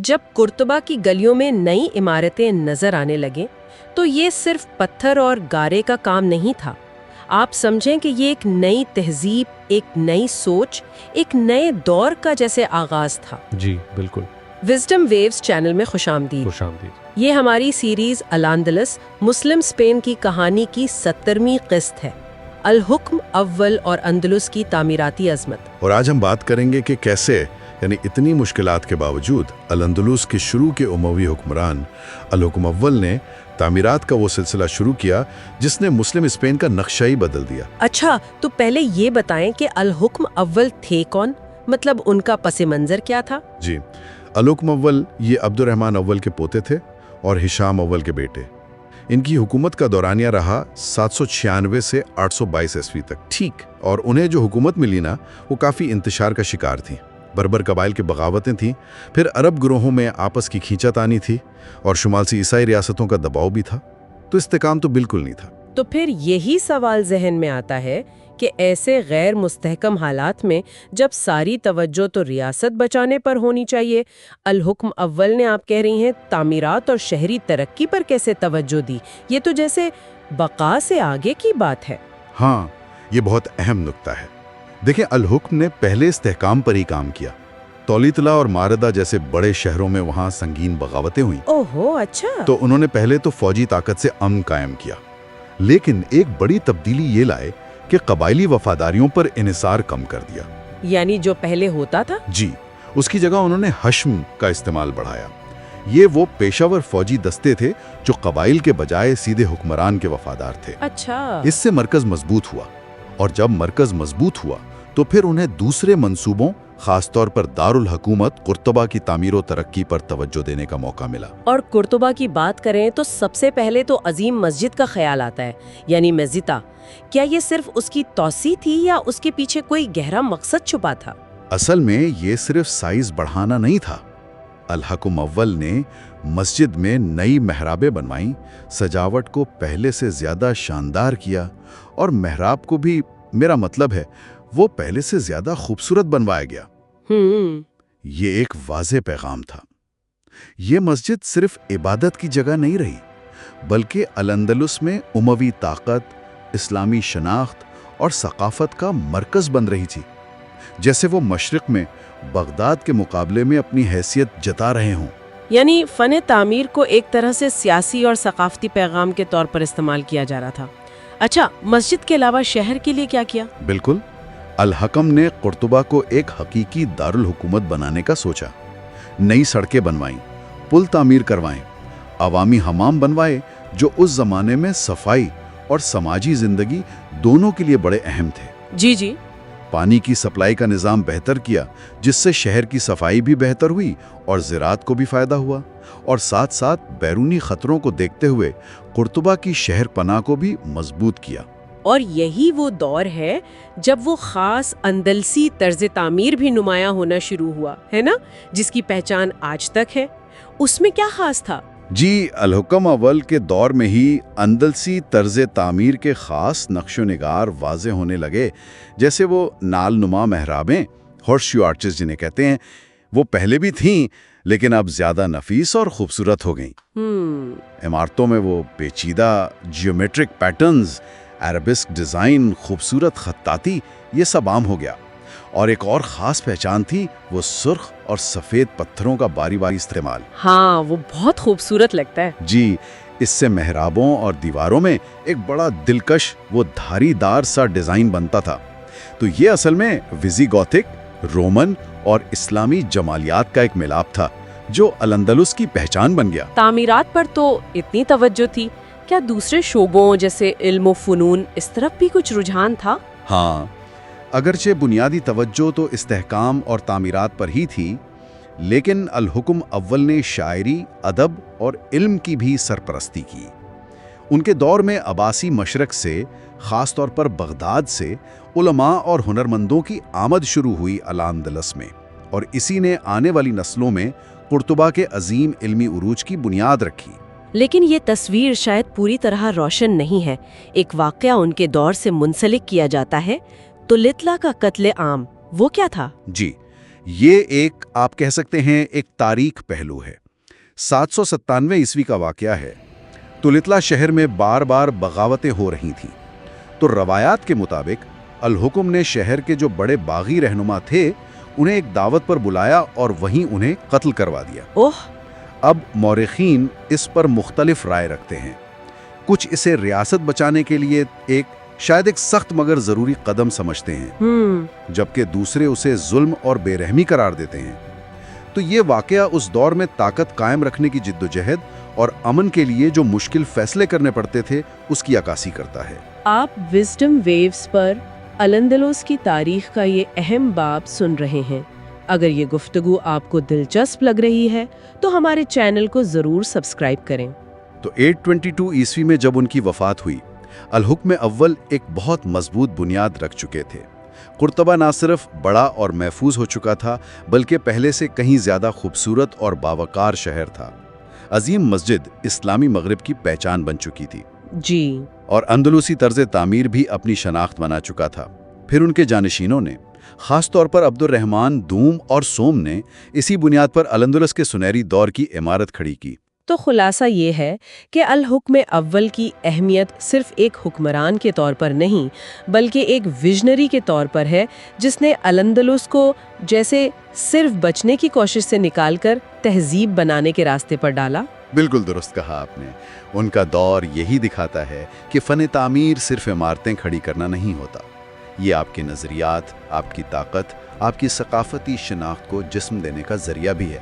جب قرطبہ کی گلیوں میں نئی عمارتیں نظر آنے لگیں تو یہ صرف پتھر اور گارے کا کام نہیں تھا. آپ سمجھیں کہ یہ ایک نئی تہذیب، ایک نئی سوچ، ایک نئے دور کا جیسے آغاز تھا. جی بالکل. وزڈم ویوز چینل میں خوش آمدید. خوش آمدید. یہ ہماری سیریز الاندلس مسلم اسپین کی کہانی کی 70ویں قسط ہے، الحکم اول اور اندلس کی تعمیراتی عظمت. اور آج ہم بات کریں گے کہ کیسے اتنی مشکلات کے باوجود الاندلس کے شروع کے اموی حکمران الحکم اول نے تعمیرات کا وہ سلسلہ شروع کیا جس نے مسلم اسپین کا نقشہ ہی بدل دیا. اچھا، تو پہلے یہ بتائیں کہ الحکم اول تھے کون؟ مطلب ان کا پس منظر کیا تھا؟ جی، الحکم اول یہ عبد الرحمن اول کے پوتے تھے اور ہشام اول کے بیٹے. ان کی حکومت کا دورانیہ رہا 796 سے 822 عیسوی تک. ٹھیک، اور انہیں جو حکومت ملی نا وہ کافی انتشار کا شکار تھی. بربر قبائل کی بغاوتیں تھیں، پھر عرب گروہوں میں آپس کی کھینچا تانی تھی، اور شمال سے عیسائی ریاستوں کا دباؤ بھی تھا. تو استحکام تو بالکل نہیں تھا. تو پھر یہی سوال ذہن میں آتا ہے کہ ایسے غیر مستحکم حالات میں جب ساری توجہ تو ریاست بچانے پر ہونی چاہیے، الحکم اول نے آپ کہہ رہی ہیں تعمیرات اور شہری ترقی پر کیسے توجہ دی؟ یہ تو جیسے بقا سے آگے کی بات ہے. ہاں، یہ بہت اہم نکتہ ہے. دیکھیں، الحکم نے پہلے استحکام پر ہی کام کیا. تولیتلا اور ماردہ جیسے بڑے شہروں میں وہاں سنگین بغاوتیں ہوئیں. اوہو، اچھا. تو انہوں نے پہلے تو فوجی طاقت سے امن قائم کیا، لیکن ایک بڑی تبدیلی یہ لائے کہ قبائلی وفاداریوں پر انحصار کم کر دیا. یعنی جو پہلے ہوتا تھا؟ جی، اس کی جگہ انہوں نے حشم کا استعمال بڑھایا. یہ وہ پیشہ ور فوجی دستے تھے جو قبائل کے بجائے سیدھے حکمران کے وفادار تھے. اچھا. اس سے مرکز مضبوط ہوا، اور جب مرکز مضبوط ہوا تو پھر انہیں دوسرے منصوبوں، خاص طور پر دارالحکومت قرطبہ کی تعمیر و ترقی پر توجہ دینے کا موقع ملا. اور قرطبہ کی بات کریں تو سب سے پہلے تو عظیم مسجد کا خیال آتا ہے، یعنی مزیتا. کیا یہ صرف اس کی توسیع تھی یا اس کے پیچھے کوئی گہرا مقصد چھپا تھا؟ اصل میں یہ صرف سائز بڑھانا نہیں تھا. الحکم اول نے مسجد میں نئی محرابیں بنوائیں، سجاوٹ کو پہلے سے زیادہ شاندار کیا، اور محراب کو بھی، میرا مطلب ہے، وہ پہلے سے زیادہ خوبصورت بنوایا گیا. یہ ایک واضح پیغام تھا. یہ مسجد صرف عبادت کی جگہ نہیں رہی، بلکہ الاندلس میں اموی طاقت، اسلامی شناخت اور ثقافت کا مرکز بن رہی تھی، جیسے وہ مشرق میں بغداد کے مقابلے میں اپنی حیثیت جتا رہے ہوں. یعنی فن تعمیر کو ایک طرح سے سیاسی اور ثقافتی پیغام کے طور پر استعمال کیا جا رہا تھا. اچھا، مسجد کے علاوہ شہر کے لیے کیا کیا؟ بالکل، الحکم نے قرطبہ کو ایک حقیقی دارالحکومت بنانے کا سوچا. نئی سڑکیں بنوائیں، پل تعمیر کروائیں، عوامی حمام بنوائے جو اس زمانے میں صفائی اور سماجی زندگی دونوں کے لیے بڑے اہم تھے. جی. پانی کی سپلائی کا نظام بہتر کیا، جس سے شہر کی صفائی بھی بہتر ہوئی اور زراعت کو بھی فائدہ ہوا. اور ساتھ ساتھ بیرونی خطروں کو دیکھتے ہوئے قرطبہ کی شہر پناہ کو بھی مضبوط کیا. اور یہی وہ دور ہے جب وہ خاص اندلسی طرز تعمیر بھی نمایاں ہونا شروع ہوا ہے نا، جس کی پہچان آج تک ہے. اس میں کیا خاص تھا؟ جی، الحکم اول کے دور میں ہی اندلسی طرز تعمیر کے خاص نقش و نگار واضح ہونے لگے. جیسے وہ نال نما محرابیں، ہارس شو آرچز جنہیں کہتے ہیں، وہ پہلے بھی تھیں لیکن اب زیادہ نفیس اور خوبصورت ہو گئیں. عمارتوں میں وہ پیچیدہ جیومیٹرک پیٹرنز، عربسک ڈیزائن، خوبصورت خطاطی، یہ سب عام ہو گیا. اور ایک اور خاص پہچان تھی وہ سرخ اور سفید پتھروں کا باری باری استعمال. ہاں، وہ بہت خوبصورت لگتا ہے. جی، اس سے محرابوں اور دیواروں میں ایک بڑا دلکش وہ دھاری دار سا ڈیزائن بنتا تھا. تو یہ اصل میں ویزی گوتھک، رومن اور اسلامی جمالیات کا ایک ملاپ تھا جو الاندلس کی پہچان بن گیا. تعمیرات پر تو اتنی توجہ تھی، کیا دوسرے شعبوں جیسے علم و فنون اس طرف بھی کچھ رجحان تھا؟ ہاں، اگرچہ بنیادی توجہ تو استحکام اور تعمیرات پر ہی تھی، لیکن الحکم اول نے شاعری، ادب اور علم کی بھی سرپرستی کی. ان کے دور میں عباسی مشرق سے، خاص طور پر بغداد سے، علماء اور ہنرمندوں کی آمد شروع ہوئی الاندلس میں، اور اسی نے آنے والی نسلوں میں قرطبہ کے عظیم علمی عروج کی بنیاد رکھی. لیکن یہ تصویر شاید پوری طرح روشن نہیں ہے. ایک واقعہ ان کے دور سے منسلک کیا جاتا ہے، تولیتلا کا قتل عام. وہ کیا تھا؟ جی، یہ ایک آپ کہہ سکتے ہیں ایک تاریخ پہلو ہے۔ 797 عیسوی کا واقعہ ہے۔ تلتلا شہر میں بار بار بغاوتیں ہو رہی تھیں، تو روایات کے مطابق الحکم نے شہر کے جو بڑے باغی رہنما تھے انہیں ایک دعوت پر بلایا اور وہیں انہیں قتل کروا دیا۔ اب مورخین اس پر مختلف رائے رکھتے ہیں۔ کچھ اسے ریاست بچانے کے لیے شاید ایک سخت مگر ضروری قدم سمجھتے ہیں، جبکہ دوسرے اسے ظلم اور بے رحمی قرار دیتے ہیں۔ تو یہ واقعہ اس دور میں طاقت قائم رکھنے کی جدوجہد اور امن کے لیے جو مشکل فیصلے کرنے پڑتے تھے اس کی عکاسی کرتا ہے۔ آپ وزڈم ویوز پر الاندلس کی تاریخ کا یہ اہم باب سن رہے ہیں۔ اگر یہ گفتگو آپ کو دلچسپ لگ رہی ہے تو ہمارے چینل کو ضرور سبسکرائب کریں۔ تو 822 عیسوی میں جب ان کی وفات ہوئی، الحکم اول ایک بہت مضبوط بنیاد رکھ چکے تھے۔ قرطبہ نہ صرف بڑا اور محفوظ ہو چکا تھا بلکہ پہلے سے کہیں زیادہ خوبصورت اور باوقار شہر تھا۔ عظیم مسجد اسلامی مغرب کی پہچان بن چکی تھی جی، اور اندلوسی طرز تعمیر بھی اپنی شناخت بنا چکا تھا۔ پھر ان کے جانشینوں نے، خاص طور پر عبد الرحمن دوم اور سوم نے، اسی بنیاد پر الاندلس کے سنہری دور کی عمارت کھڑی کی۔ تو خلاصہ یہ ہے کہ الحکم اول کی اہمیت صرف ایک حکمران کے طور پر نہیں بلکہ ایک ویژنری کے طور پر ہے، جس نے الاندلس کو جیسے صرف بچنے کی کوشش سے نکال کر تہذیب بنانے کے راستے پر ڈالا۔ بالکل درست کہا آپ نے۔ ان کا دور یہی دکھاتا ہے کہ فن تعمیر صرف عمارتیں کھڑی کرنا نہیں ہوتا، یہ آپ کے نظریات، آپ کی طاقت، آپ کی ثقافتی شناخت کو جسم دینے کا ذریعہ بھی ہے۔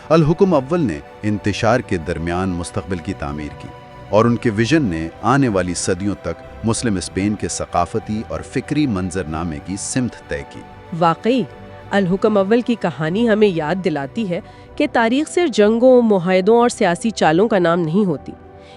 الحکم اول نے انتشار کے درمیان مستقبل کی تعمیر کی، اور ان کے ویژن نے آنے والی صدیوں تک مسلم اسپین کے ثقافتی اور فکری منظرنامے کی سمت طے کی۔ واقعی الحکم اول کی کہانی ہمیں یاد دلاتی ہے کہ تاریخ صرف جنگوں، معاہدوں اور سیاسی چالوں کا نام نہیں ہوتی،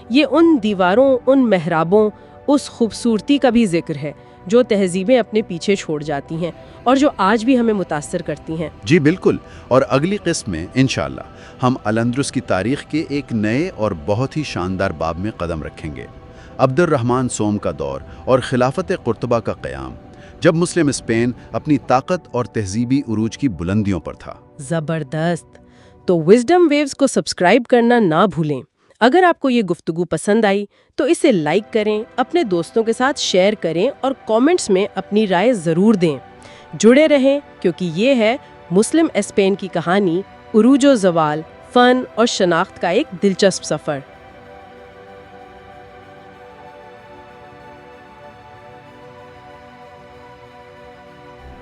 یہ ان دیواروں، ان محرابوں، اس خوبصورتی کا بھی ذکر ہے جو تہذیبیں اپنے پیچھے چھوڑ جاتی ہیں اور جو آج بھی ہمیں متاثر کرتی ہیں۔ جی بالکل، اور اگلی قسم میں انشاءاللہ ہم الاندلس کی تاریخ کے ایک نئے اور بہت ہی شاندار باب میں قدم رکھیں گے، عبد الرحمن سوم کا دور اور خلافت قرطبہ کا قیام، جب مسلم اسپین اپنی طاقت اور تہذیبی عروج کی بلندیوں پر تھا۔ زبردست! تو وزڈم ویوز کو سبسکرائب کرنا نہ بھولیں۔ اگر آپ کو یہ گفتگو پسند آئی تو اسے لائک کریں، اپنے دوستوں کے ساتھ شیئر کریں اور کامنٹس میں اپنی رائے ضرور دیں۔ جڑے رہیں کیونکہ یہ ہے مسلم اسپین کی کہانی، عروج و زوال، فن اور شناخت کا ایک دلچسپ سفر۔